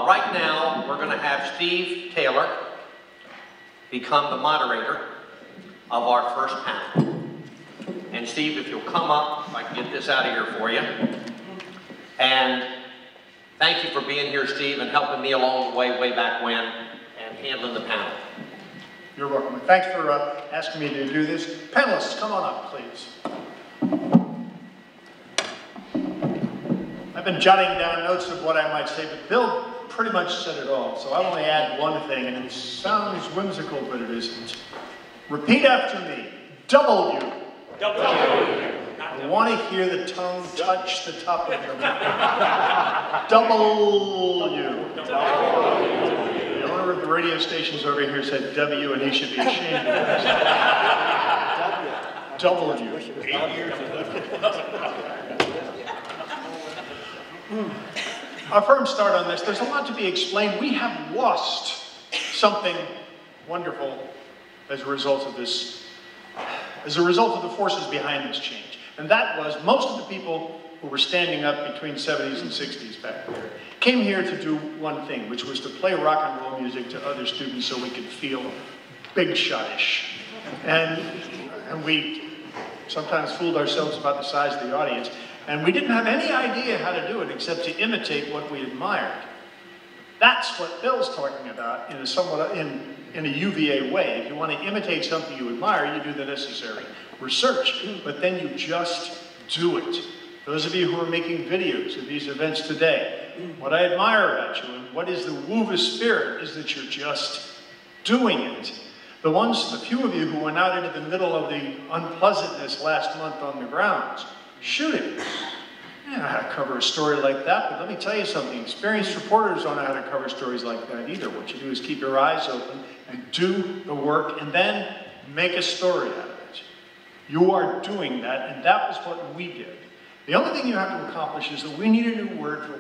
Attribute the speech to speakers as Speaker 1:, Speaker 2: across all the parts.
Speaker 1: Right now, we're going to have Steve Taylor become the moderator of our first panel. And Steve, if you'll come up, if I can get this out of here for you. And thank you for being here, Steve, and helping me along the way back when, and handling the panel.
Speaker 2: You're welcome. Thanks for asking me to do this. Panelists, come on up, please. I've been jotting down notes of what I might say, but Bill pretty much said it all, so I'll only add one thing, and it sounds whimsical, but it isn't. Repeat after me. W.
Speaker 3: W.
Speaker 2: I want to hear the tongue touch the top of your mouth. W. The owner of the radio stations over here said W, and he should be ashamed of this. W. 8 years ago. Our firm start on this. There's a lot to be explained. We have lost something wonderful as a result of this, as a result of the forces behind this change. And that was most of the people who were standing up between 70s and 60s back there came here to do one thing, which was to play rock and roll music to other students so we could feel big shot-ish. And we sometimes fooled ourselves about the size of the audience. And we didn't have any idea how to do it except to imitate what we admired. That's what Bill's talking about in a somewhat in a UVA way. If you want to imitate something you admire, you do the necessary research, but then you just do it. Those of you who are making videos of these events today, what I admire about you and what is the WUVA spirit is that you're just doing it. The few of you who went out into the middle of the unpleasantness last month on the grounds, shoot it. I don't know how to cover a story like that, but let me tell you something. Experienced reporters don't know how to cover stories like that either. What you do is keep your eyes open and do the work and then make a story out of it. You are doing that, and that was what we did. The only thing you have to accomplish is that we need a new word for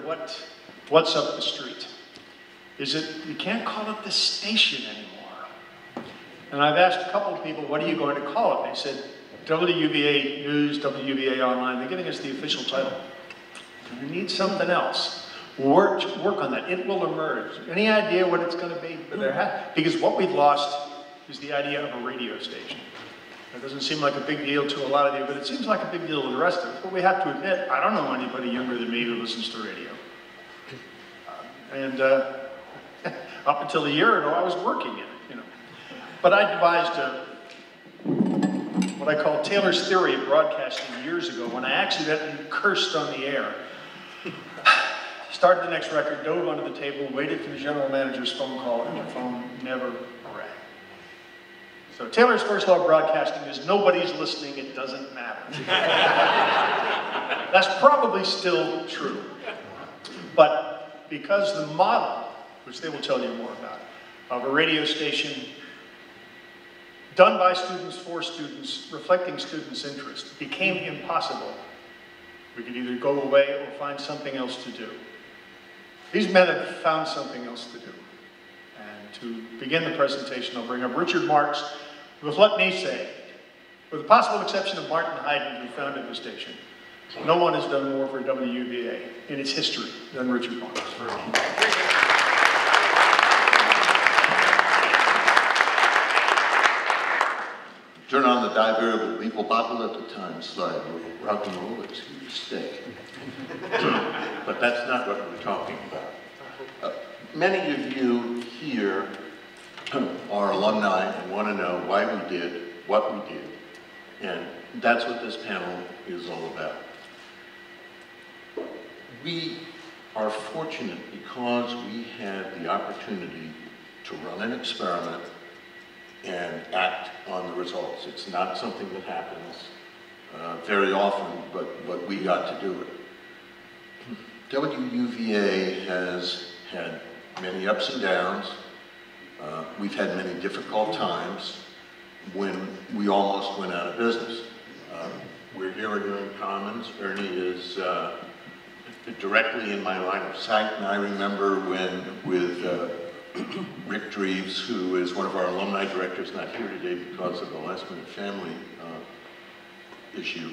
Speaker 2: what's up the street. You can't call it the station anymore. And I've asked a couple of people, what are you going to call it? They said, WUVA News, WUVA Online. They're giving us the official title. We need something else. Work on that. It will emerge. Any idea what it's going to be? Because what we've lost is the idea of a radio station. That doesn't seem like a big deal to a lot of you, but it seems like a big deal to the rest of us. But we have to admit, I don't know anybody younger than me who listens to radio. Up until a year ago, I was working in it, you know. But I devised what I call Taylor's theory of broadcasting years ago when I accidentally cursed on the air. Started the next record, dove under the table, waited for the general manager's phone call, and the phone never rang. So Taylor's first law of broadcasting is nobody's listening, it doesn't matter. That's probably still true. But because the model, which they will tell you more about, of a radio station done by students for students, reflecting students' interest, became impossible, we could either go away or find something else to do. These men have found something else to do. And to begin the presentation, I'll bring up Richard Marks with let me say, with the possible exception of Martin Hayden, who founded the station, no one has done more for WUVA in its history than Richard Marks.
Speaker 4: Turn on the divertible people bottle at the time slide. Rock and roll, it's here to stay. But that's not what we're talking about. Many of you here are alumni and want to know why we did what we did. And that's what this panel is all about. We are fortunate because we had the opportunity to run an experiment and act on the results. It's not something that happens very often, but we got to do it. WUVA has had many ups and downs. We've had many difficult times when we almost went out of business. We're here in Commons. Ernie is directly in my line of sight, and I remember when with Rick Dreves, who is one of our alumni directors, not here today because of the last-minute family issue.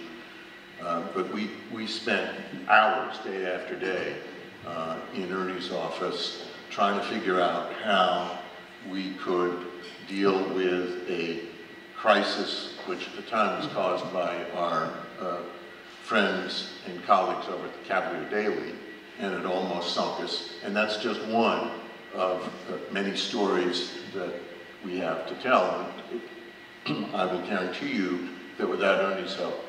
Speaker 4: But we spent hours, day after day, in Ernie's office, trying to figure out how we could deal with a crisis, which at the time was caused by our friends and colleagues over at the Cavalier Daily, and it almost sunk us. And that's just one of the many stories that we have to tell. And I will guarantee you that without Ernie's help,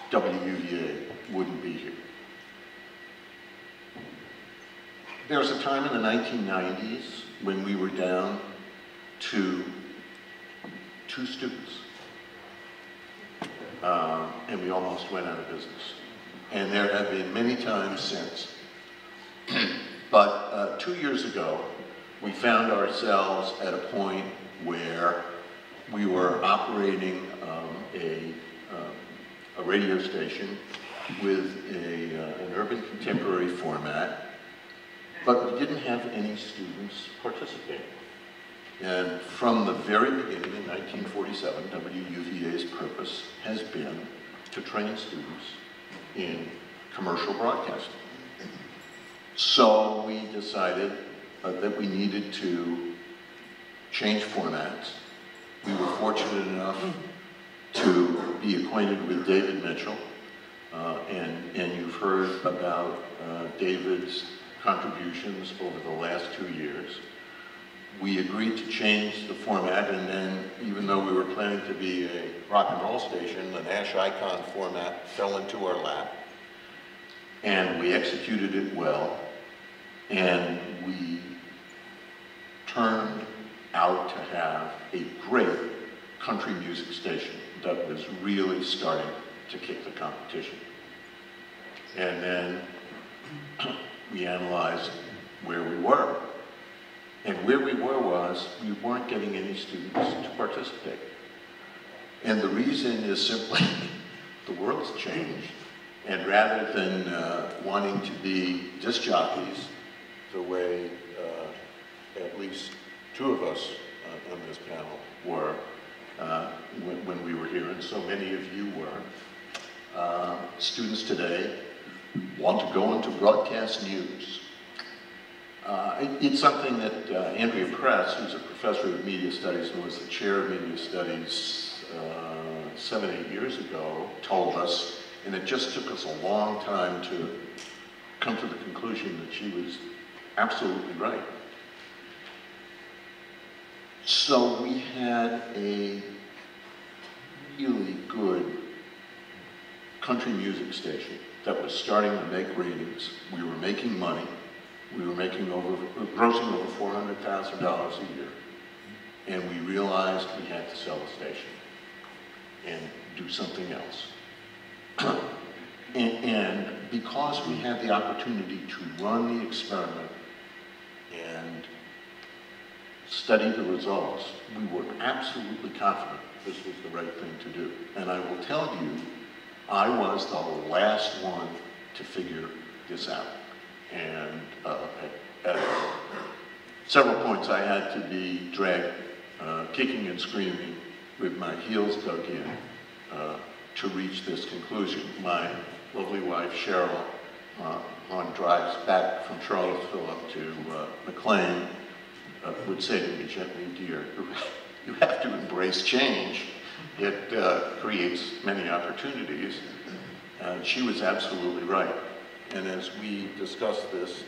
Speaker 4: WUVA wouldn't be here. There was a time in the 1990s when we were down to 2 students. And we almost went out of business. And there have been many times since. But 2 years ago, we found ourselves at a point where we were operating a radio station with an urban contemporary format, but we didn't have any students participating. And from the very beginning in 1947, WUVA's purpose has been to train students in commercial broadcasting. So we decided that we needed to change formats. We were fortunate enough to be acquainted with David Mitchell, and you've heard about David's contributions over the last 2 years. We agreed to change the format, and then even though we were planning to be a rock and roll station, the Nash icon format fell into our lap, and we executed it well, and we turned out to have a great country music station that was really starting to kick the competition. And then we analyzed where we were. And where we were was we weren't getting any students to participate. And the reason is simply the world's changed. And rather than wanting to be disc jockeys, the way at least 2 of us on this panel were when we were here, and so many of you were, students today want to go into broadcast news. It's something that Andrea Press, who's a professor of media studies and was the chair of media studies 7, 8 years ago, told us, and it just took us a long time to come to the conclusion that she was absolutely right. So we had a really good country music station that was starting to make ratings. We were making money. We were grossing over $400,000 a year. And we realized we had to sell the station and do something else. and because we had the opportunity to run the experiment and study the results, we were absolutely confident this was the right thing to do. And I will tell you, I was the last one to figure this out. And at several points I had to be dragged, kicking and screaming with my heels dug in to reach this conclusion. My lovely wife, Cheryl, on drives back from Charlottesville up to McLean, would say to me gently, dear, you have to embrace change. It creates many opportunities. And she was absolutely right. And as we discussed this,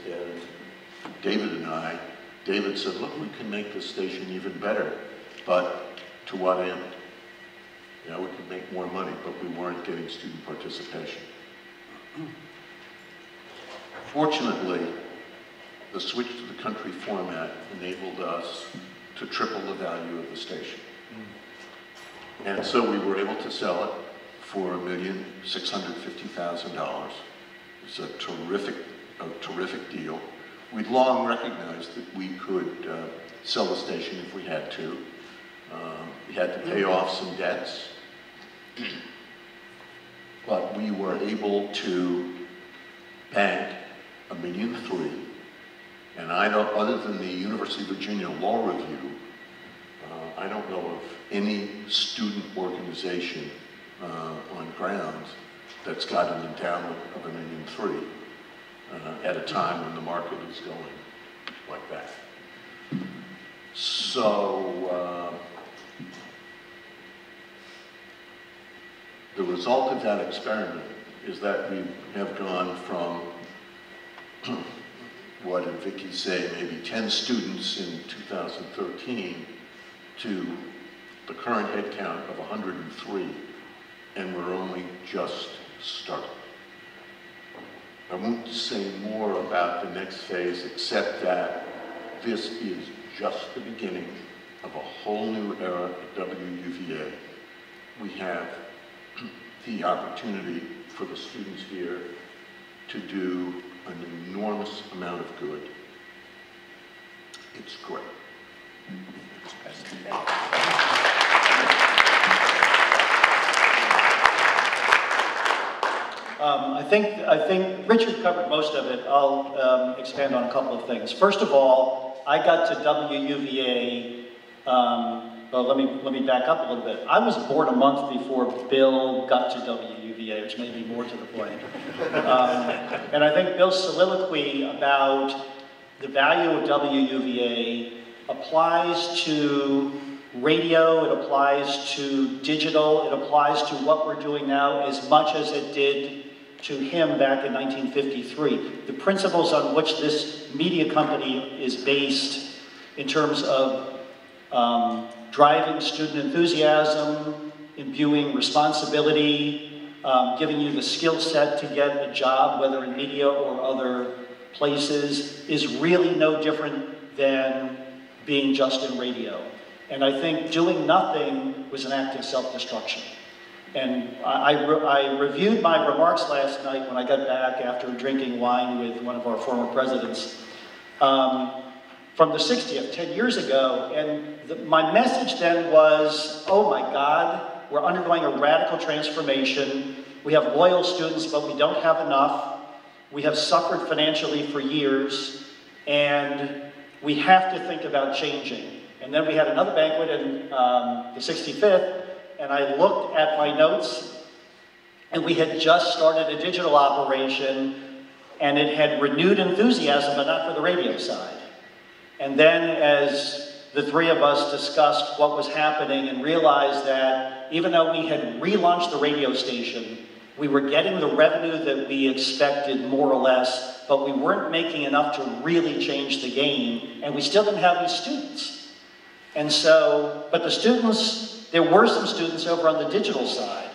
Speaker 4: David and I, David said, look, we can make this station even better, but to what end? You know, we could make more money, but we weren't getting student participation. Fortunately, the switch to the country format enabled us to triple the value of the station. And so we were able to sell it for $1,650,000. It's a terrific deal. We'd long recognized that we could sell the station if we had to. We had to pay off some debts, but we were able to bank $1.3 million. And I don't, other than the University of Virginia Law Review, I don't know of any student organization on grounds that's got an endowment of $1.3 million at a time when the market is going like that. So the result of that experiment is that we have gone from, what did Vicky say, maybe 10 students in 2013 to the current head count of 103, and we're only just starting. I won't say more about the next phase except that this is just the beginning of a whole new era at WUVA. We have the opportunity for the students here to do an enormous amount of good. It's great.
Speaker 3: I think Richard covered most of it. I'll expand on a couple of things. First of all, I got to WUVA. Well, let me back up a little bit. I was born a month before Bill got to WUVA, which may be more to the point. And I think Bill's soliloquy about the value of WUVA applies to radio, it applies to digital, it applies to what we're doing now as much as it did to him back in 1953. The principles on which this media company is based in terms of driving student enthusiasm, imbuing responsibility, giving you the skill set to get a job, whether in media or other places, is really no different than being just in radio. And I think doing nothing was an act of self-destruction. And I reviewed my remarks last night when I got back after drinking wine with one of our former presidents from the 60th, 10 years ago. And my message then was, oh my God, we're undergoing a radical transformation. We have loyal students, but we don't have enough. We have suffered financially for years, and we have to think about changing. And then we had another banquet in the 65th, and I looked at my notes, and we had just started a digital operation, and it had renewed enthusiasm, but not for the radio side. And then as the three of us discussed what was happening and realized that even though we had relaunched the radio station, we were getting the revenue that we expected more or less, but we weren't making enough to really change the game, and we still didn't have any students. And so, but the students, there were some students over on the digital side.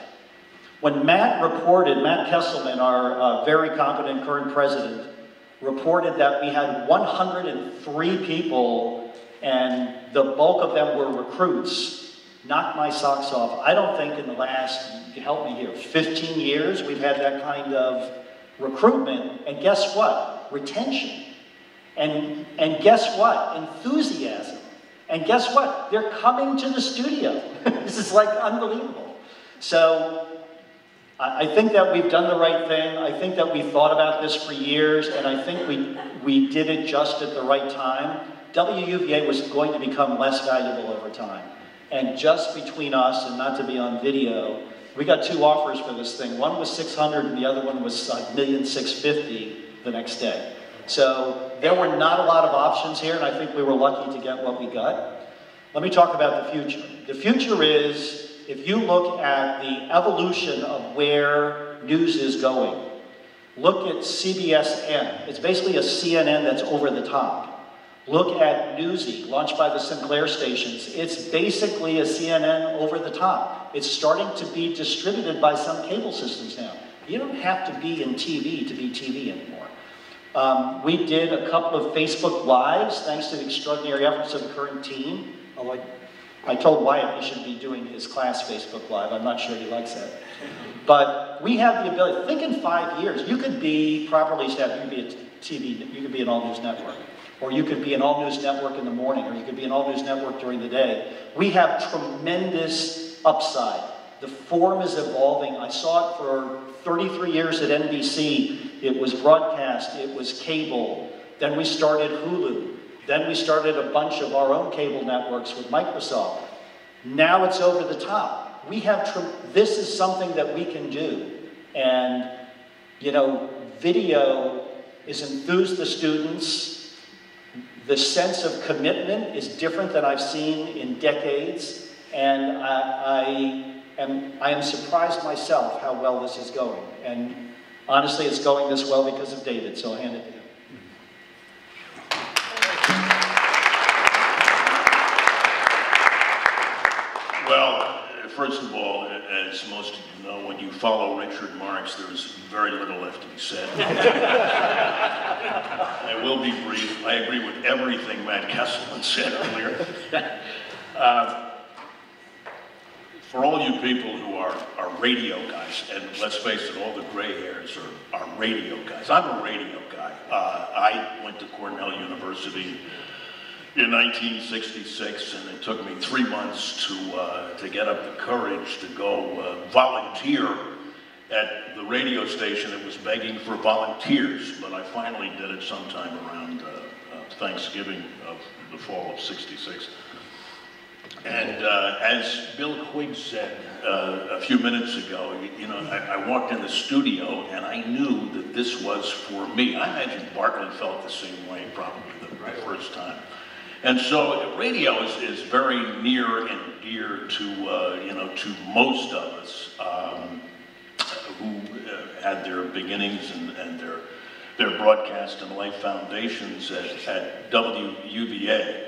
Speaker 3: When Matt Kesselman, our very competent current president, reported that we had 103 people and the bulk of them were recruits, knocked my socks off. I don't think in the last, you can help me here, 15 years we've had that kind of recruitment. And guess what? Retention. And guess what? Enthusiasm. And guess what? They're coming to the studio. This is like unbelievable. So I think that we've done the right thing. I think that we thought about this for years, and I think we did it just at the right time. WUVA was going to become less valuable over time. And just between us, and not to be on video, we got two offers for this thing. One was 600 and the other one was $1,650,000 the next day. So there were not a lot of options here, and I think we were lucky to get what we got. Let me talk about the future. The future is, if you look at the evolution of where news is going, look at CBSN. It's basically a CNN that's over the top. Look at Newsy, launched by the Sinclair stations. It's basically a CNN over the top. It's starting to be distributed by some cable systems now. You don't have to be in TV to be TV anymore. We did a couple of Facebook Lives, thanks to the extraordinary efforts of the current team. Although I told Wyatt he should be doing his class Facebook Live. I'm not sure he likes that. But we have the ability, think in 5 years, you could be properly staffed, you could be a TV, you could be an all-news network. Or you could be an all-news network in the morning, or you could be an all-news network during the day. We have tremendous upside. The form is evolving. I saw it for 33 years at NBC. It was broadcast, it was cable. Then we started Hulu. Then we started a bunch of our own cable networks with Microsoft. Now it's over the top. We have, this is something that we can do. And, you know, video has enthused the students. The sense of commitment is different than I've seen in decades, and I am surprised myself how well this is going. And honestly, it's going this well because of David, so I'll hand it to him.
Speaker 5: Well, first of all, as most of you know, when you follow Richard Marx, there's very little left to be said. I will be brief. I agree with everything Matt Kesselman said earlier. For all you people who are radio guys, and let's face it, all the gray hairs are radio guys. I'm a radio guy. I went to Cornell University in 1966, and it took me 3 months to get up the courage to go volunteer at the radio station that was begging for volunteers, but I finally did it sometime around Thanksgiving of the fall of '66. And as Bill Quigg said a few minutes ago, you know, I walked in the studio and I knew that this was for me. I imagine Bartlett felt the same way probably the first time. And so radio is very near and dear to, you know, to most of us who had their beginnings and their broadcast and life foundations at WUVA.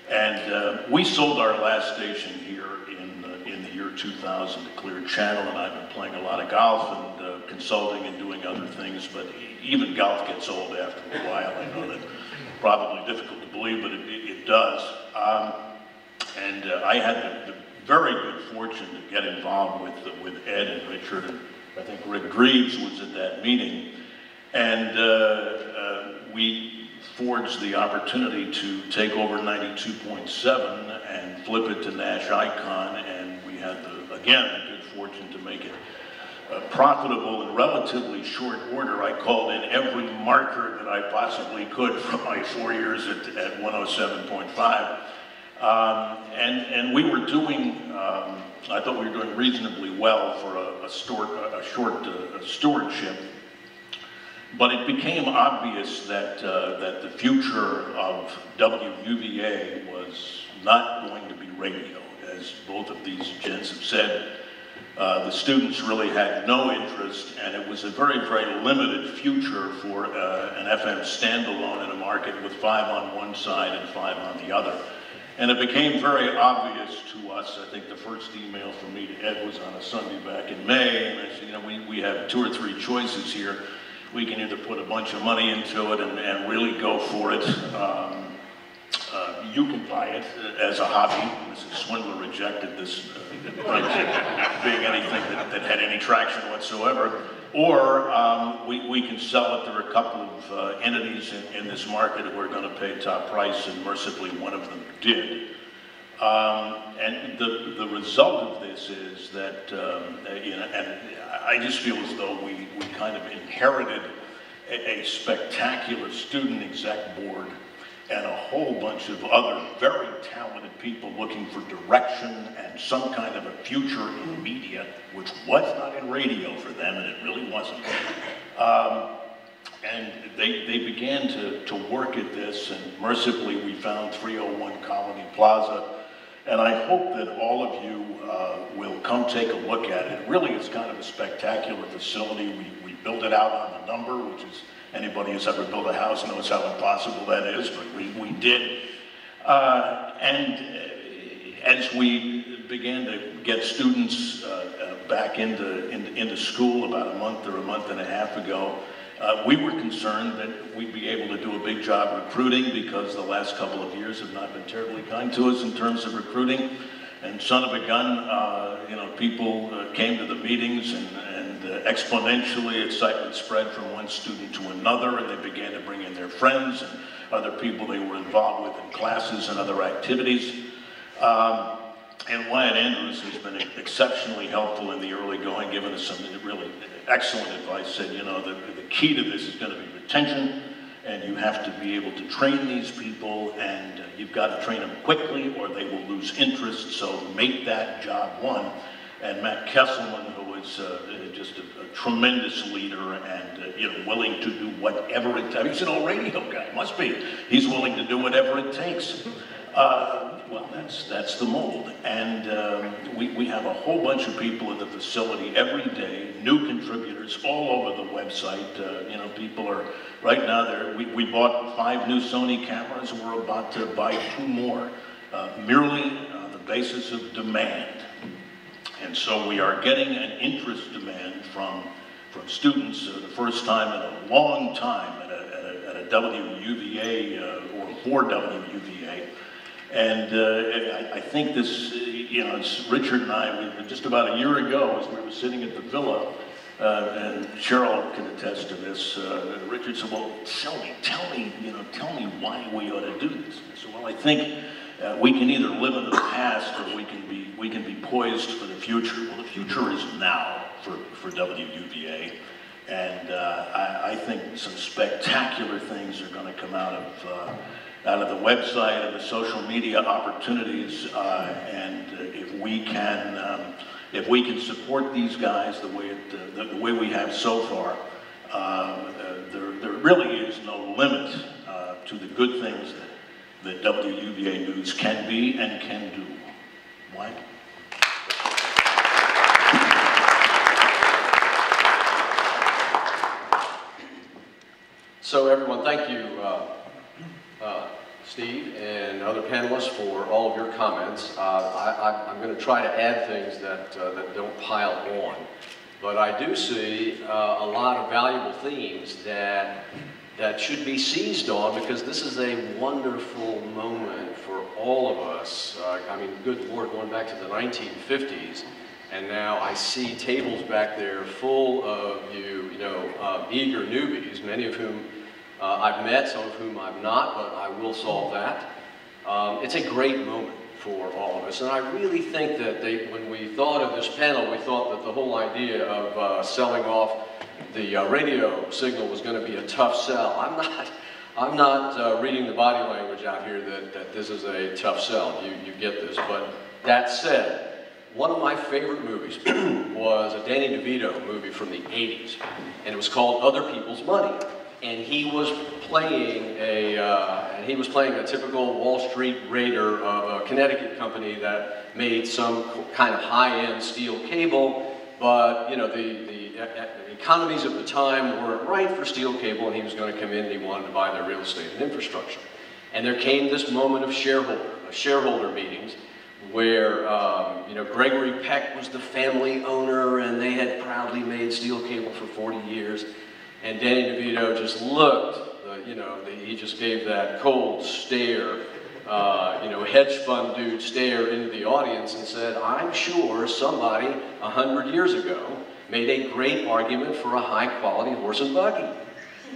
Speaker 5: And we sold our last station here in the year 2000 to Clear Channel, and I've been playing a lot of golf and consulting and doing other things, but even golf gets old after a while. I know that's probably difficult to believe, but it does. And I had the very good fortune to get involved with Ed and Richard, and I think Rick Greaves was at that meeting, and we forged the opportunity to take over 92.7 and flip it to Nash Icon, and we had, again, the good fortune to make it profitable in relatively short order. I called in every marker that I possibly could from my 4 years at 107.5. And we were doing, I thought we were doing reasonably well for a short stewardship. But it became obvious that the future of WUVA was not going to be radio. As both of these gents have said, the students really had no interest, and it was a very, very limited future for an FM standalone in a market with 5 on one side and 5 on the other. And it became very obvious to us. I think the first email from me to Ed was on a Sunday back in May, and I said, you know, we have 2 or 3 choices here. We can either put a bunch of money into it and really go for it. You can buy it as a hobby. Mrs. Swindler rejected this being anything that had any traction whatsoever. Or we can sell it. There are a couple of entities in this market who are going to pay top price, and mercifully one of them did. And the result of this is that, you know, and I just feel as though we kind of inherited a spectacular student exec board and a whole bunch of other very talented people looking for direction and some kind of a future in media, which was not in radio for them, and it really wasn't. And they began to work at this, and mercifully we found 301 Colony Plaza. And I hope that all of you will come take a look at it. Really, it's kind of a spectacular facility. We built it out on the number, which is, anybody who's ever built a house knows how impossible that is, but we did. And as we began to get students back into school about a month or a month and a half ago, we were concerned that we'd be able to do a big job recruiting, because the last couple of years have not been terribly kind to us in terms of recruiting. And son of a gun, you know, people came to the meetings, and exponentially excitement spread from one student to another, and they began to bring in their friends and other people they were involved with in classes and other activities. And Wyatt Andrews, who's been exceptionally helpful in the early going, given us some really excellent advice, said, you know, the key to this is going to be retention, and you have to be able to train these people, and you've got to train them quickly or they will lose interest, so make that job one. and Matt Kesselman, who is just a tremendous leader and you know, willing to do whatever it takes. He's an old radio guy, must be. He's willing to do whatever it takes. Well, that's the mold. And we have a whole bunch of people in the facility every day, new contributors all over the website. You know, people are, right now, we bought 5 new Sony cameras, and we're about to buy 2 more, merely on the basis of demand. And so we are getting an interest demand from students the first time in a long time at a WUVA or for WUVA. And I think this, you know, it's Richard and I, just about a year ago, as we were sitting at the villa, and Cheryl can attest to this, Richard said, well, tell me why we ought to do this. I said, well, I think we can either live in the past or we can be poised for the future. Well, the future is now for WUVA. And I think some spectacular things are going to come out of the website and the social media opportunities, and if we can support these guys the way we have so far, there really is no limit to the good things that WUVA News can be and can do. Why?
Speaker 6: So everyone, thank you, Steve and other panelists, for all of your comments. I'm going to try to add things that don't pile on, but I do see a lot of valuable themes that should be seized on, because this is a wonderful moment for all of us. I mean, good Lord, going back to the 1950s, and now I see tables back there full of eager newbies, many of whom I've met, some of whom I've not, but I will solve that. It's a great moment for all of us, and I really think that when we thought of this panel, we thought that the whole idea of selling off the radio signal was going to be a tough sell. I'm not reading the body language out here that this is a tough sell. You get this, but that said, one of my favorite movies was a Danny DeVito movie from the 80s, and it was called Other People's Money. And he was playing a typical Wall Street raider of a Connecticut company that made some kind of high-end steel cable, but you know the economies of the time weren't right for steel cable, and he was going to come in and he wanted to buy their real estate and infrastructure. And there came this moment of shareholder meetings, where Gregory Peck was the family owner, and they had proudly made steel cable for 40 years. And Danny DeVito just looked, he just gave that cold stare, hedge fund dude stare into the audience and said, I'm sure somebody 100 years ago made a great argument for a high quality horse and buggy.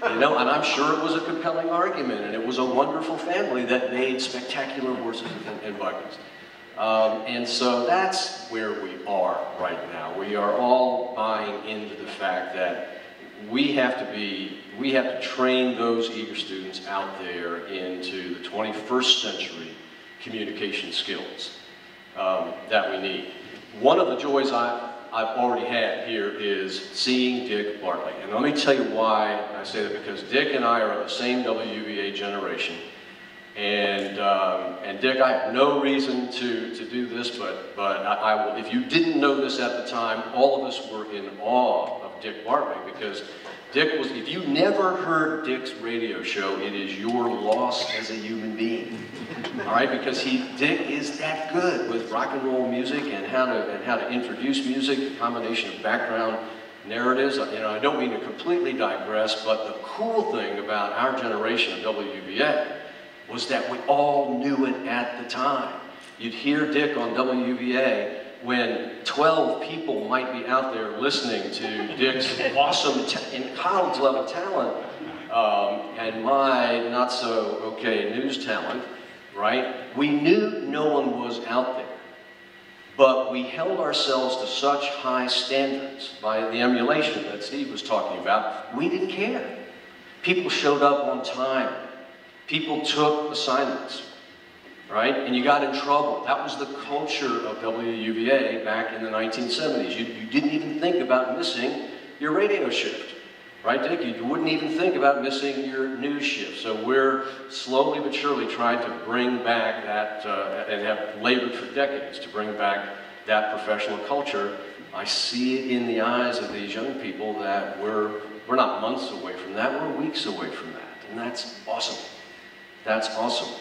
Speaker 6: And I'm sure it was a compelling argument, and it was a wonderful family that made spectacular horses and buggies. And so that's where we are right now. We are all buying into the fact that we have to train those eager students out there into the 21st century communication skills that we need. One of the joys I've already had here is seeing Dick Bartley. And let me tell you why I say that, because Dick and I are the same WUVA generation. And Dick, I have no reason to do this, but I will. If you didn't know this at the time, all of us were in awe of Dick Bartley, because Dick was, if you never heard Dick's radio show, it is your loss as a human being. All right, because Dick is that good with rock and roll music and how to introduce music, the combination of background narratives. I don't mean to completely digress, but the cool thing about our generation of WUVA was that we all knew it at the time. You'd hear Dick on WUVA when 12 people might be out there listening to Dick's awesome college level talent and my not so okay news talent, right? We knew no one was out there, but we held ourselves to such high standards by the emulation that Steve was talking about. We didn't care. People showed up on time. People took assignments, right? And you got in trouble. That was the culture of WUVA back in the 1970s. You didn't even think about missing your radio shift, right, Dick? You wouldn't even think about missing your news shift. So we're slowly but surely trying to bring back that, and have labored for decades to bring back that professional culture. I see it in the eyes of these young people that we're not months away from that, we're weeks away from that. And that's awesome. That's awesome.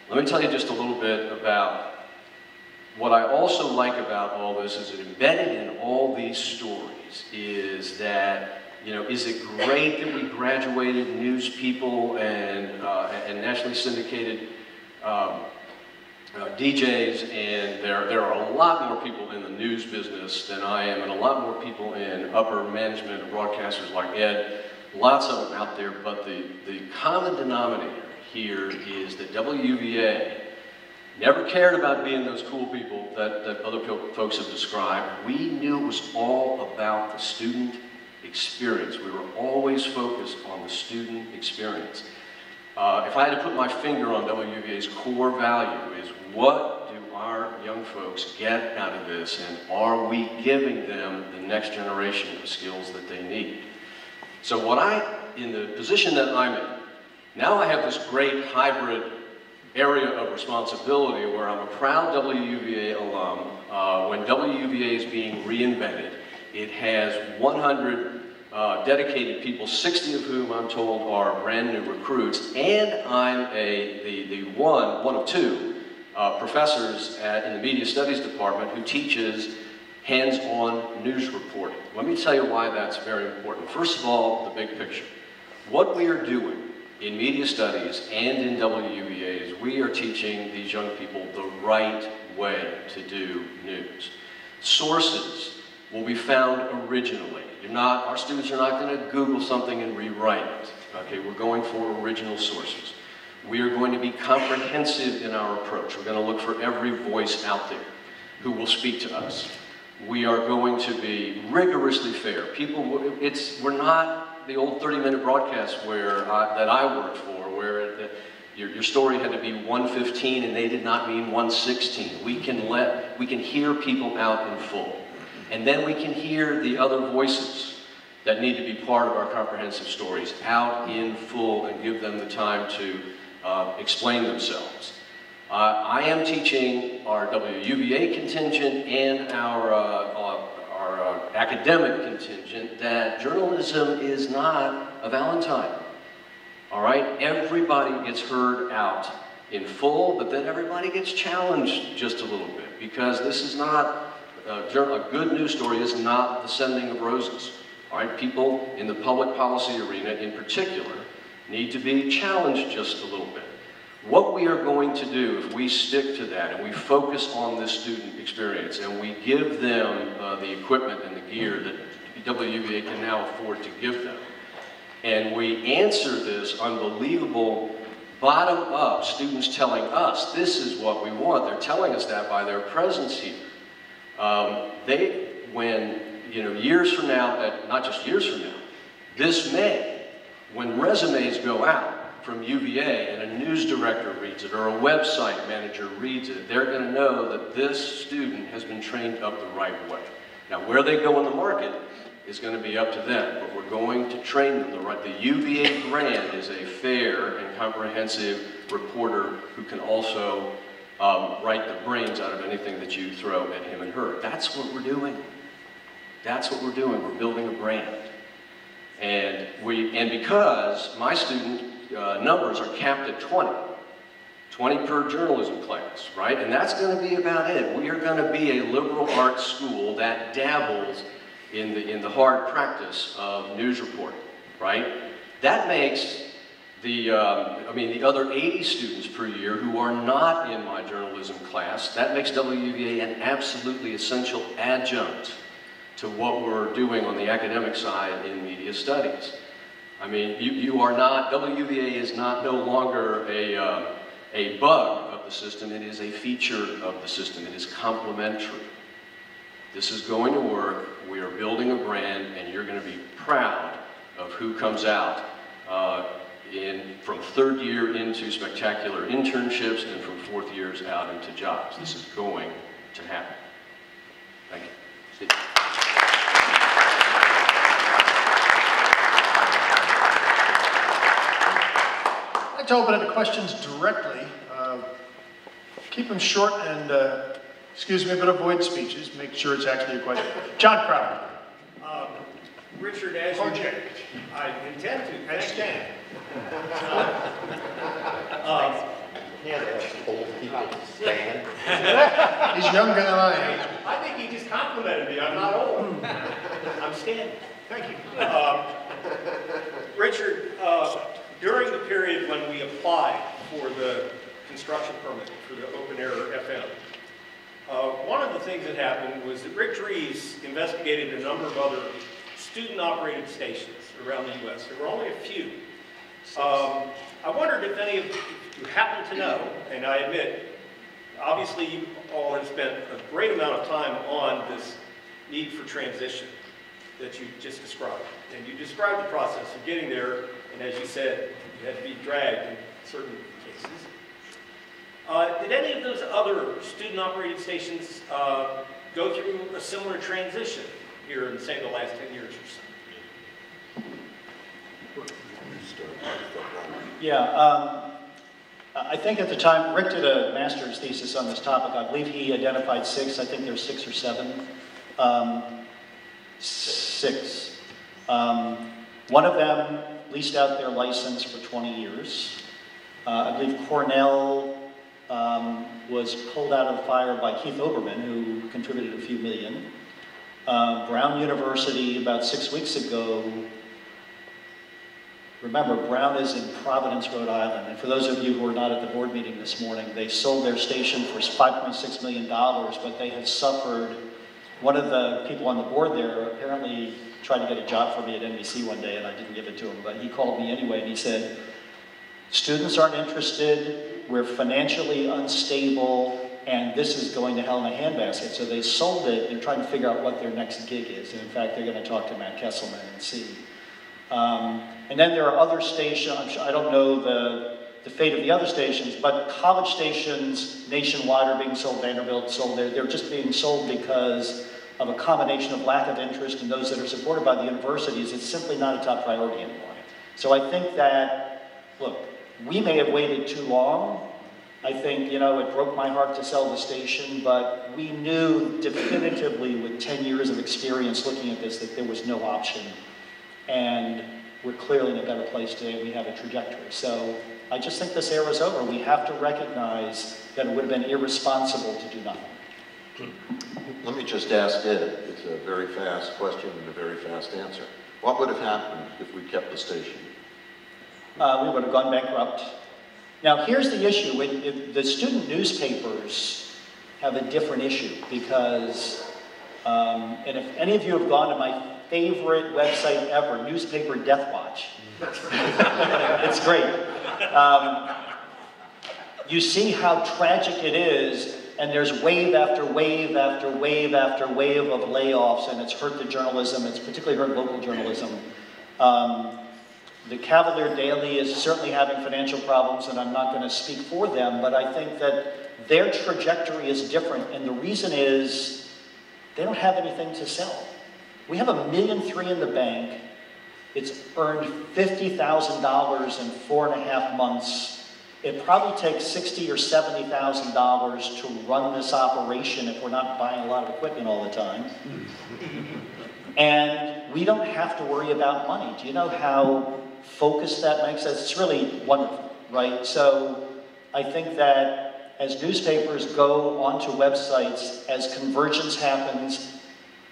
Speaker 6: Let me tell you just a little bit about what I also like about all this is that embedded in all these stories is that, you know, is it great that we graduated news people and nationally syndicated DJs, and there are a lot more people in the news business than I am, and a lot more people in upper management and broadcasters like Ed, lots of them out there, but the common denominator here is that WUVA never cared about being those cool people that other folks have described. We knew it was all about the student experience. We were always focused on the student experience. If I had to put my finger on WUVA's core value is what do our young folks get out of this, and are we giving them the next generation of skills that they need? So in the position that I'm in, now I have this great hybrid area of responsibility where I'm a proud WUVA alum. When WUVA is being reinvented, it has 100 dedicated people, 60 of whom I'm told are brand new recruits, and I'm one of two professors in the Media Studies Department who teaches hands-on news reporting. Let me tell you why that's very important. First of all, the big picture. What we are doing in Media Studies and in WUVA is we are teaching these young people the right way to do news. Sources will be found originally. Our students are not going to Google something and rewrite it. Okay, we're going for original sources. We are going to be comprehensive in our approach. We're going to look for every voice out there who will speak to us. We are going to be rigorously fair. We're not the old 30-minute broadcast that I worked for, where your story had to be 1:15 and they did not mean 1:16. We can hear people out in full. And then we can hear the other voices that need to be part of our comprehensive stories out in full and give them the time to explain themselves. I am teaching our WUVA contingent and our academic contingent that journalism is not a Valentine. All right? Everybody gets heard out in full, but then everybody gets challenged just a little bit, because this is not a good news story is not the sending of roses. All right, people in the public policy arena in particular need to be challenged just a little bit. What we are going to do if we stick to that and we focus on this student experience and we give them the equipment and the gear that WUVA can now afford to give them, and we answer this unbelievable bottom-up, students telling us this is what we want. They're telling us that by their presence here. Years from now, not just years from now, this May, when resumes go out from UVA and a news director reads it or a website manager reads it, they're going to know that this student has been trained up the right way. Now, where they go in the market is going to be up to them, but we're going to train them the right. The UVA brand is a fair and comprehensive reporter who can also write the brains out of anything that you throw at him and her. That's what we're doing. That's what we're doing. We're building a brand. And because my student numbers are capped at 20 per journalism class, right? And that's going to be about it. We are going to be a liberal arts school that dabbles in the hard practice of news reporting, right? That makes the other 80 students per year who are not in my journalism class, that makes WUVA an absolutely essential adjunct to what we're doing on the academic side in media studies. I mean, WUVA is no longer a bug of the system, it is a feature of the system, it is complementary. This is going to work, we are building a brand, and you're going to be proud of who comes out from third year into spectacular internships, and from fourth years out into jobs. This is going to happen. Thank you. Steve.
Speaker 2: I'd like to open up to questions directly. Keep them short and, excuse me, but avoid speeches. Make sure it's actually a question. John Crowder.
Speaker 7: Richard, as you I intend to.
Speaker 2: And Stan. He's younger than I am.
Speaker 7: I think he just complimented me. I'm not old. I'm Stan.
Speaker 2: Thank you.
Speaker 7: Richard, during the period when we applied for the construction permit for the open air FM, one of the things that happened was that Rick Dries investigated a number of other student-operated stations around the U.S. There were only a few. I wondered if any of you happen to know, and I admit, obviously you all have spent a great amount of time on this need for transition that you just described. And you described the process of getting there, and as you said, you had to be dragged in certain cases. Did any of those other student-operated stations go through a similar transition here in, say, the last 10 years or so?
Speaker 3: Yeah, I think at the time, Rick did a master's thesis on this topic. I believe he identified 6. I think there's 6 or 7. 6. One of them leased out their license for 20 years. I believe Cornell was pulled out of the fire by Keith Oberman, who contributed a few million. Brown University, about 6 weeks ago, remember, Brown is in Providence, Rhode Island, and for those of you who were not at the board meeting this morning, they sold their station for $5.6 million, but they have suffered. One of the people on the board there apparently tried to get a job for me at NBC one day, and I didn't give it to him, but he called me anyway, and he said, students aren't interested, we're financially unstable, and this is going to hell in a handbasket. So they sold it. They're trying to figure out what their next gig is, and in fact, they're going to talk to Matt Kesselman and see. And then there are other stations, I don't know the fate of the other stations, but college stations nationwide are being sold. Vanderbilt sold there. They're just being sold because of a combination of lack of interest in those that are supported by the universities. It's simply not a top priority anymore. So I think that, look, we may have waited too long. I think, you know, it broke my heart to sell the station, but we knew definitively with 10 years of experience looking at this that there was no option. And we're clearly in a better place today. We have a trajectory. So I just think this era is over. We have to recognize that it would have been irresponsible to do nothing.
Speaker 4: Let me just ask Ed. It's a very fast question and a very fast answer. What would have happened if we kept the station?
Speaker 3: We would have gone bankrupt. Now here's the issue. The student newspapers have a different issue because, and if any of you have gone to my favorite website ever, Newspaper Death Watch. It's great. You see how tragic it is, and there's wave after wave after wave after wave of layoffs, and it's hurt the journalism. It's particularly hurt local journalism. The Cavalier Daily is certainly having financial problems, and I'm not going to speak for them, but I think that their trajectory is different, and the reason is they don't have anything to sell. We have $1.3 million in the bank. It's earned $50,000 in 4.5 months. It probably takes $60,000 or $70,000 to run this operation if we're not buying a lot of equipment all the time. And we don't have to worry about money. Do you know how focused that makes us? It's really wonderful, right? So I think that as newspapers go onto websites, as convergence happens,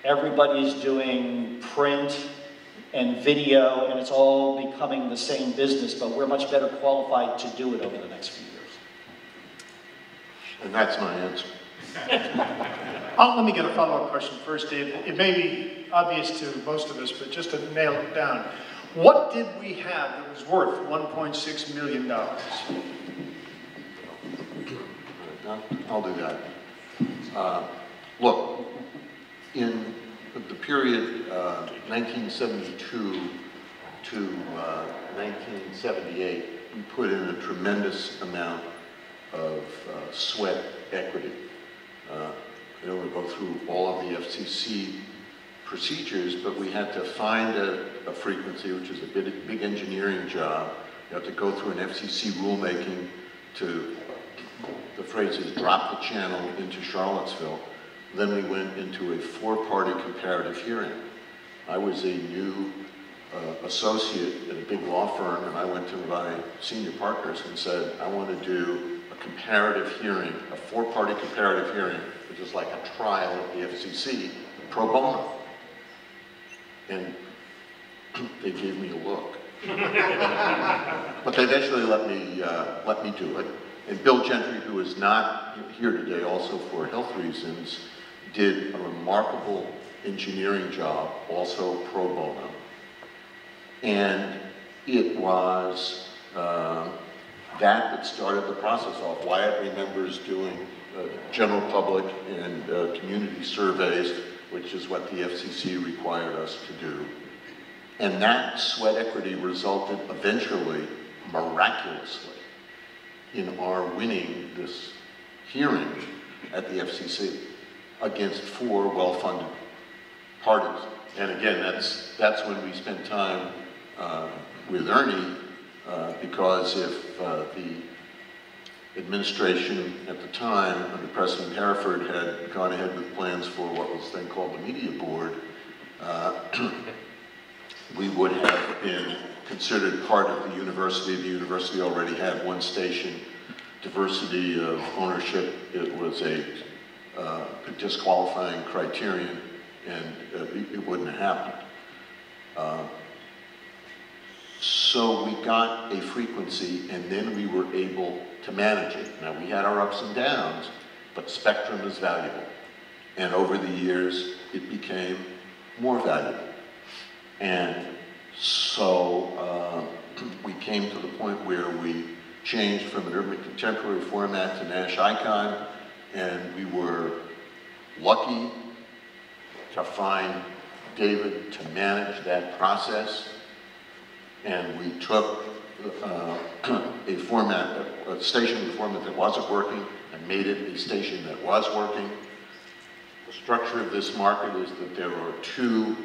Speaker 3: everybody's doing print and video, and it's all becoming the same business, but we're much better qualified to do it over the next few years.
Speaker 4: And that's my answer.
Speaker 2: Let me get a follow-up question first, Dave. It may be obvious to most of us, but just to nail it down. What did we have that was worth $1.6 million?
Speaker 4: I'll do that. Look, in the period 1972 to 1978, we put in a tremendous amount of sweat equity. I don't want to go through all of the FCC procedures, but we had to find a frequency, which is a big engineering job. You have to go through an FCC rulemaking to, the phrase is, drop the channel into Charlottesville. Then we went into a 4-party comparative hearing. I was a new associate at a big law firm, and I went to my senior partners and said, I want to do a comparative hearing, a 4-party comparative hearing, which is like a trial at the FCC, pro bono. And they gave me a look. But they eventually let me do it. And Bill Gentry, who is not here today also for health reasons, did a remarkable engineering job, also pro bono. And it was that started the process off. Wyatt remembers doing general public and community surveys, which is what the FCC required us to do. And that sweat equity resulted eventually, miraculously, in our winning this hearing at the FCC against 4 well-funded parties. And again, that's when we spent time with Ernie, because if the administration at the time, under President Hereford, had gone ahead with plans for what was then called the Media Board, we would have been considered part of the university. The university already had 1 station, diversity of ownership. It was a disqualifying criterion, and it wouldn't have happened. So we got a frequency, and then we were able to manage it. Now, we had our ups and downs, but spectrum is valuable. And over the years, it became more valuable. And so we came to the point where we changed from an urban contemporary format to Nash Icon, and we were lucky to find David to manage that process. And we took a format, a station format that wasn't working, and made it a station that was working. The structure of this market is that there are 2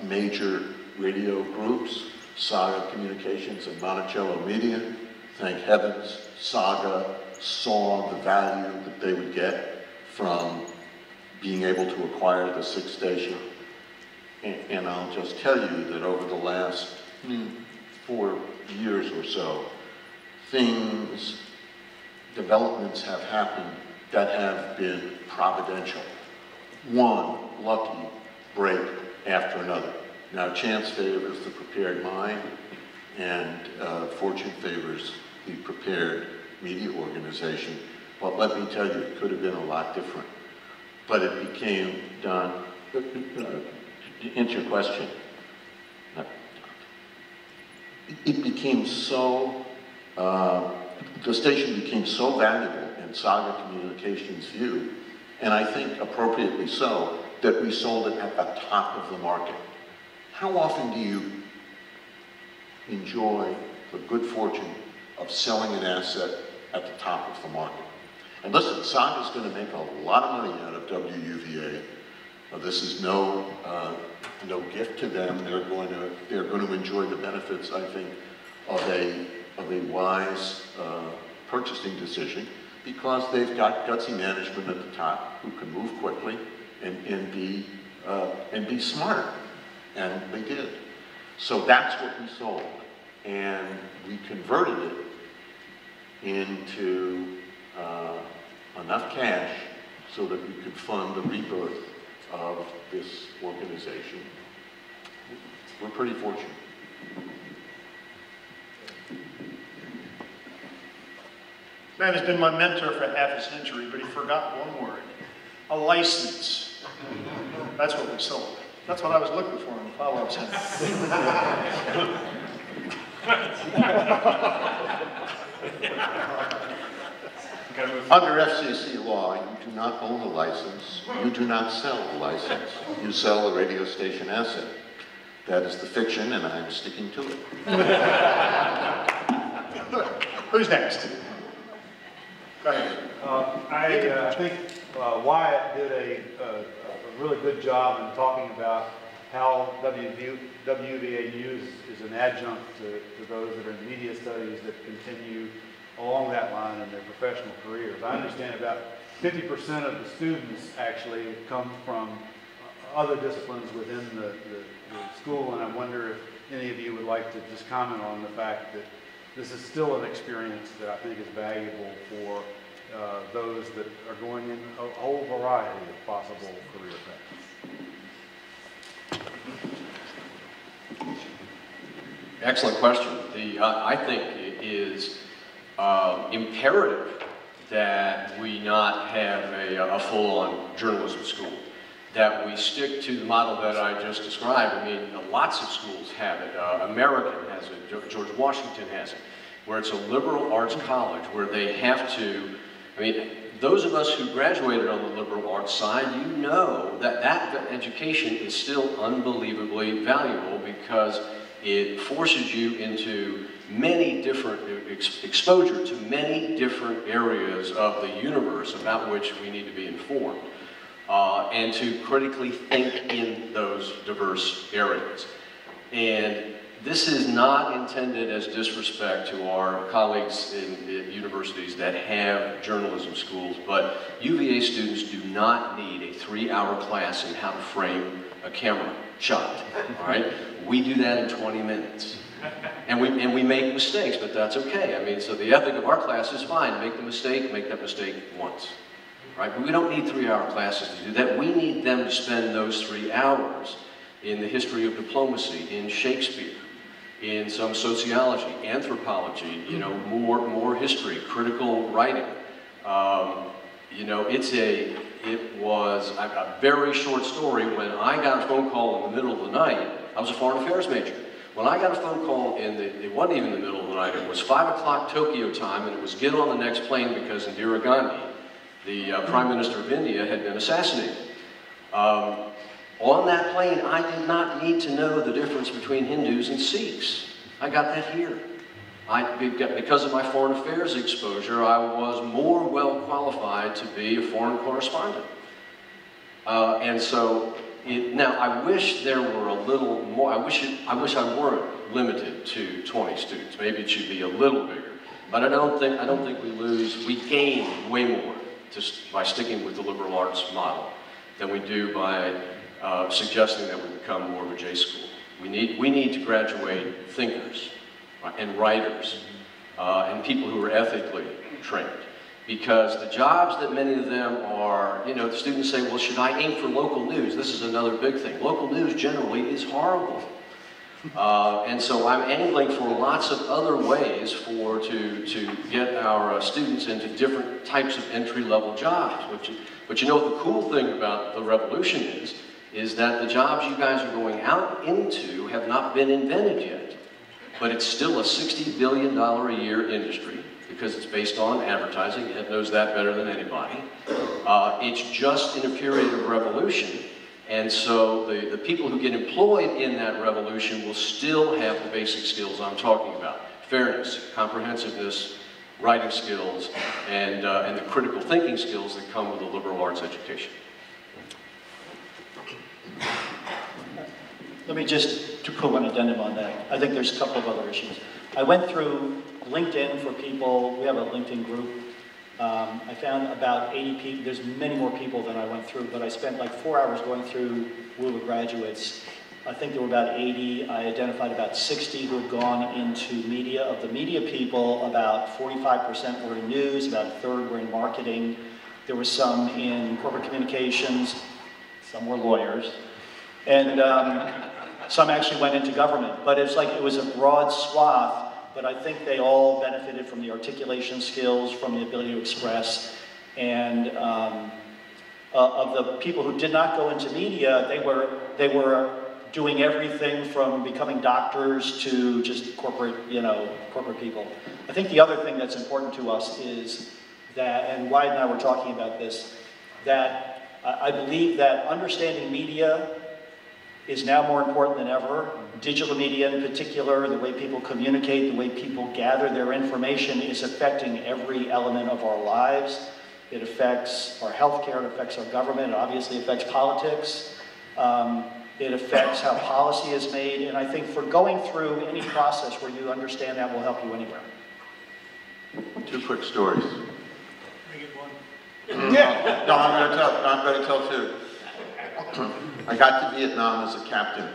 Speaker 4: major radio groups, Saga Communications and Monticello Media. Thank heavens, Saga saw the value that they would get from being able to acquire the 6th station. And I'll just tell you that over the last 4 years or so, developments have happened that have been providential. One lucky break after another. Now, chance favors the prepared mind, and fortune favors the prepared media organization. But let me tell you, it could have been a lot different. But it became done, to answer your question, it became so, the station became so valuable in Saga Communications' view, and I think appropriately so, that we sold it at the top of the market. How often do you enjoy the good fortune of selling an asset at the top of the market? And listen, Saga's going to make a lot of money out of WUVA. This is no gift to them. They're going to enjoy the benefits, I think, of a wise purchasing decision, because they've got gutsy management at the top who can move quickly and be smart, and they did. So that's what we sold, and we converted it into enough cash so that we could fund the rebirth of this organization. We're pretty fortunate.
Speaker 2: Man has been my mentor for half a century, but he forgot one word: a license. That's what we sold. That's what I was looking for in the follow-up sentence.
Speaker 4: Under FCC law, you do not own a license. You do not sell a license. You sell a radio station asset. That is the fiction, and I'm sticking to it.
Speaker 2: Who's next? Go ahead.
Speaker 8: I think Wyatt did a really good job in talking about how WUVA News is an adjunct to those that are in media studies that continue along that line in their professional careers. I understand about 50% of the students actually come from other disciplines within the school, and I wonder if any of you would like to just comment on the fact that this is still an experience that I think is valuable for those that are going in a whole variety of possible career paths.
Speaker 6: Excellent question. I think it is imperative that we not have a full-on journalism school, that we stick to the model that I just described. I mean, lots of schools have it. American has it, George Washington has it, where it's a liberal arts college where they have to, I mean, those of us who graduated on the liberal arts side, you know that that education is still unbelievably valuable because it forces you into many different, exposure to many different areas of the universe about which we need to be informed, and to critically think in those diverse areas. And this is not intended as disrespect to our colleagues in universities that have journalism schools, but UVA students do not need a 3-hour class in how to frame a camera shot, all right? We do that in 20 minutes. And we make mistakes, but that's okay. I mean, so the ethic of our class is fine. Make the mistake, make that mistake once, right? But we don't need 3-hour classes to do that. We need them to spend those 3 hours in the history of diplomacy, in Shakespeare, in some sociology, anthropology, you know, more history, critical writing. You know, it was a very short story. When I got a phone call in the middle of the night, I was a foreign affairs major. When I got a phone call it wasn't even the middle of the night, it was 5 o'clock Tokyo time, and it was get on the next plane because Indira Gandhi, the Prime Minister of India, had been assassinated. On that plane, I did not need to know the difference between Hindus and Sikhs. I got that here. Because of my foreign affairs exposure, I was more well qualified to be a foreign correspondent. And so, now I wish there were a little more, I wish I weren't limited to 20 students. Maybe it should be a little bigger. But I don't think we lose, we gain way more just by sticking with the liberal arts model than we do by suggesting that we become more of a J school. We need to graduate thinkers and writers and people who are ethically trained. Because the jobs that many of them are, you know, the students say, well, should I aim for local news? This is another big thing. Local news generally is horrible. And so I'm angling for lots of other ways to get our students into different types of entry-level jobs. But you know what the cool thing about the revolution is that the jobs you guys are going out into have not been invented yet. But it's still a $60 billion a year industry because it's based on advertising. Ed knows that better than anybody. It's just in a period of revolution. And so the people who get employed in that revolution will still have the basic skills I'm talking about. Fairness, comprehensiveness, writing skills, and the critical thinking skills that come with a liberal arts education.
Speaker 3: Let me just to put one addendum on that. I think there's a couple of other issues. I went through LinkedIn for people. We have a LinkedIn group. I found about 80 people. There's many more people than I went through, but I spent like 4 hours going through WUVA graduates. I think there were about 80. I identified about 60 who had gone into media. Of the media people, about 45% were in news, about a third were in marketing. There were some in corporate communications, some were lawyers, and some actually went into government. But it's like it was a broad swath. But I think they all benefited from the articulation skills, from the ability to express, and of the people who did not go into media, they were doing everything from becoming doctors to just corporate people. I think the other thing that's important to us is that, and Wyatt and I were talking about this, that I believe that understanding media is now more important than ever. Digital media in particular, the way people communicate, the way people gather their information is affecting every element of our lives. It affects our healthcare, it affects our government, it obviously affects politics. It affects how policy is made, and I think for going through any process where you understand that will help you anywhere.
Speaker 4: 2 quick stories.
Speaker 2: Make it one.
Speaker 4: Yeah. No, I'm going to tell 2. I got to Vietnam as a captain,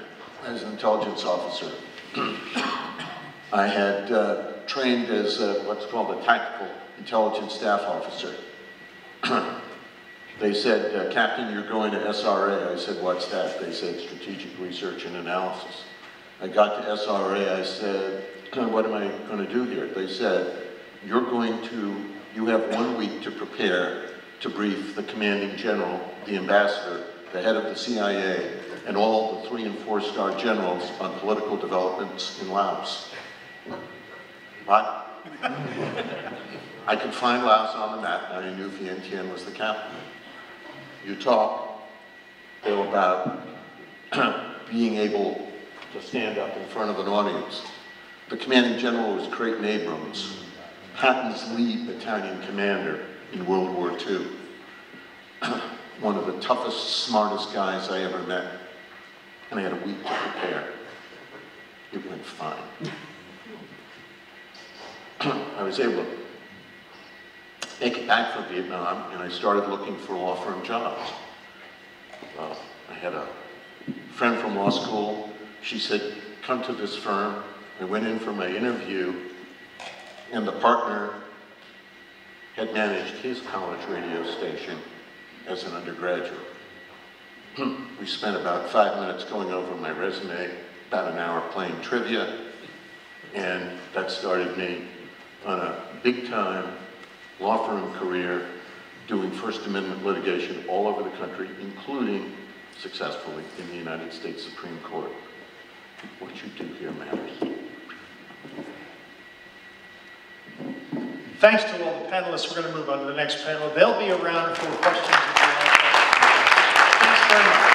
Speaker 4: as an intelligence officer. I had trained as what's called a tactical intelligence staff officer. They said, Captain, you're going to SRA. I said, what's that? They said, Strategic Research and Analysis. I got to SRA, I said, what am I going to do here? They said, you have 1 week to prepare to brief the commanding general, the ambassador, the head of the CIA, and all the 3- and 4-star generals on political developments in Laos. What? I could find Laos on the map, and I knew Vientiane was the capital. You talk, though, about being able to stand up in front of an audience. The commanding general was Creighton Abrams, Patton's lead battalion commander in World War II. One of the toughest, smartest guys I ever met. And I had a week to prepare. It went fine. I was able to make it back from Vietnam, and I started looking for law firm jobs. I had a friend from law school. She said, come to this firm. I went in for my interview, and the partner had managed his college radio station as an undergraduate. We spent about 5 minutes going over my resume, about an hour playing trivia, and that started me on a big-time law firm career doing First Amendment litigation all over the country, including successfully in the United States Supreme Court. What you do here matters.
Speaker 2: Thanks to all the panelists. We're going to move on to the next panel. They'll be around for questions. Thanks very much.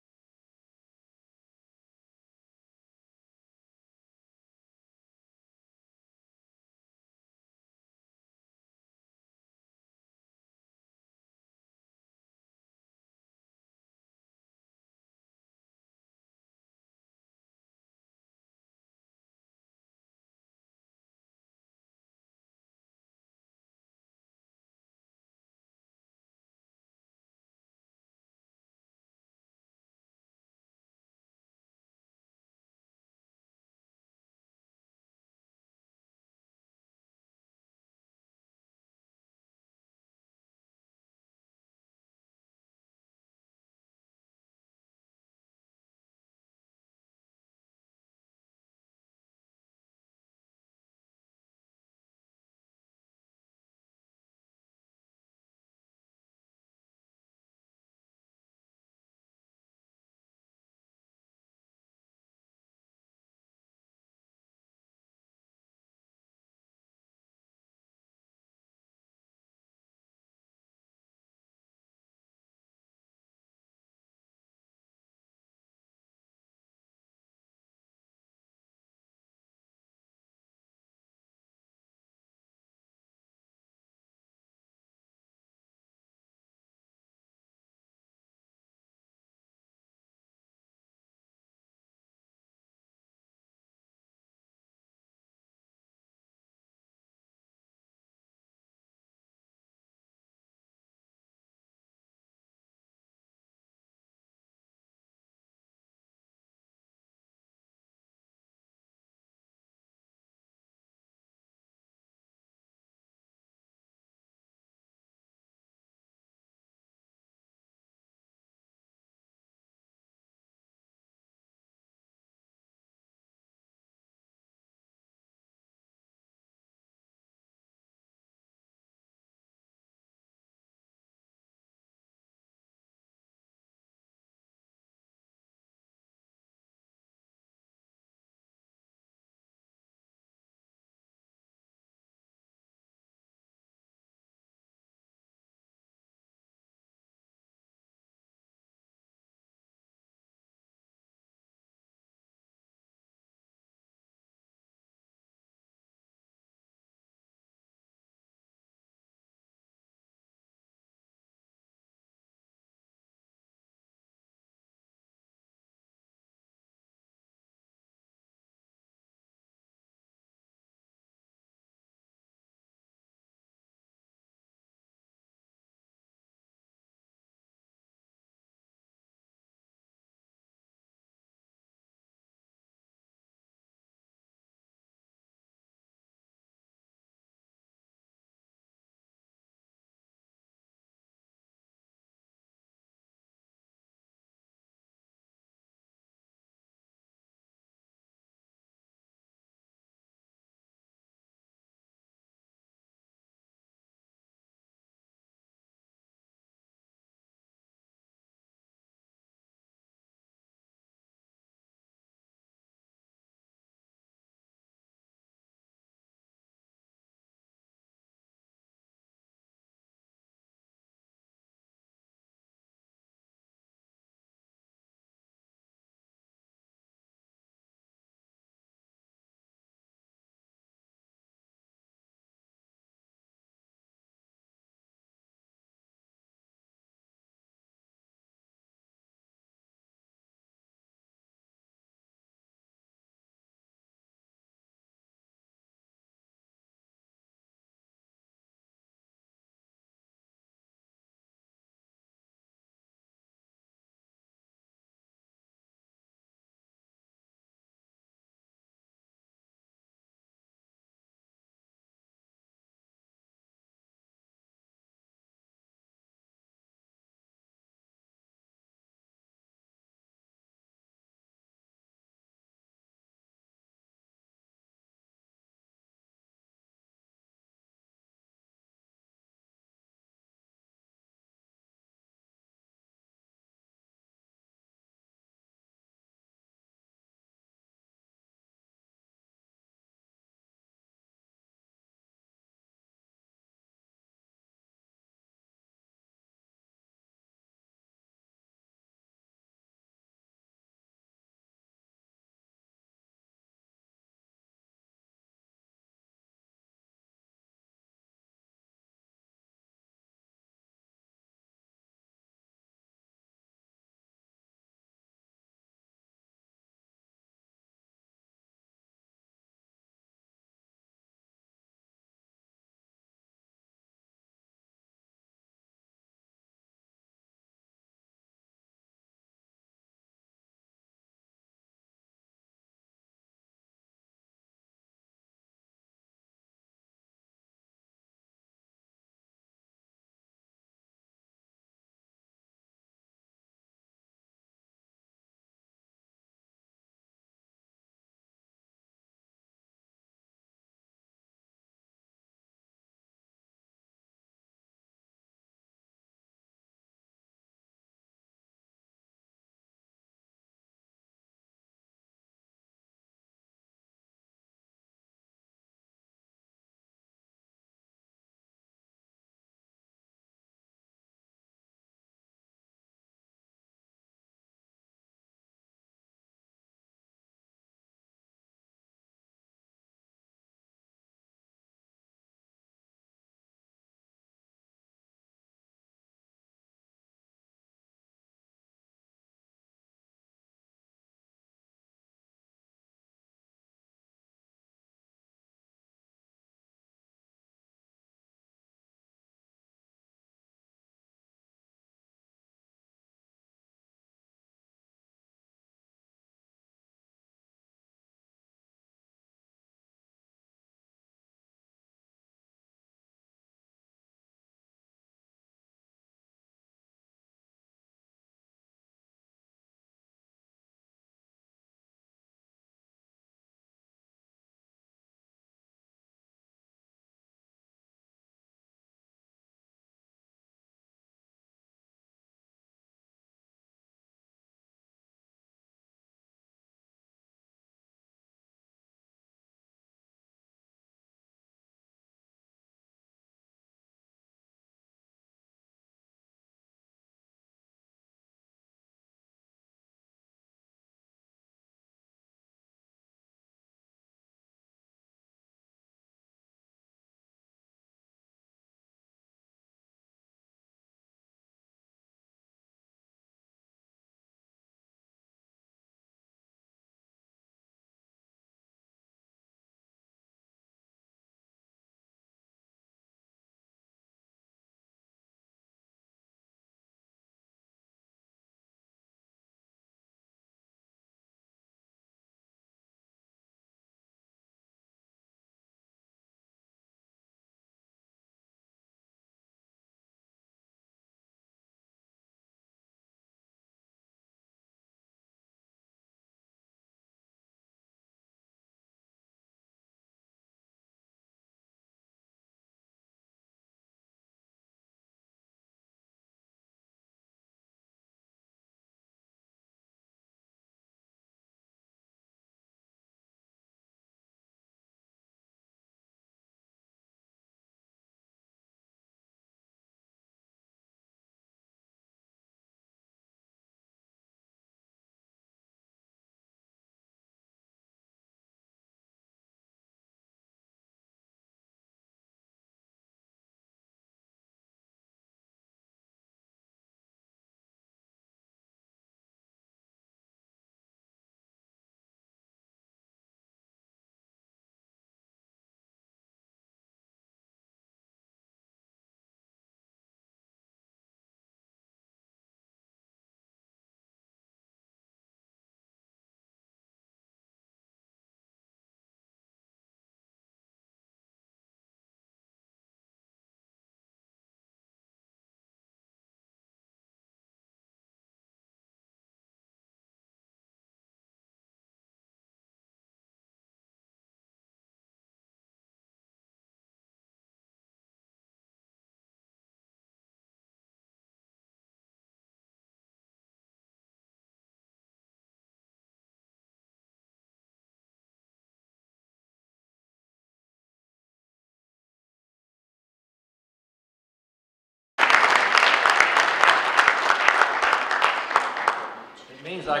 Speaker 1: means I can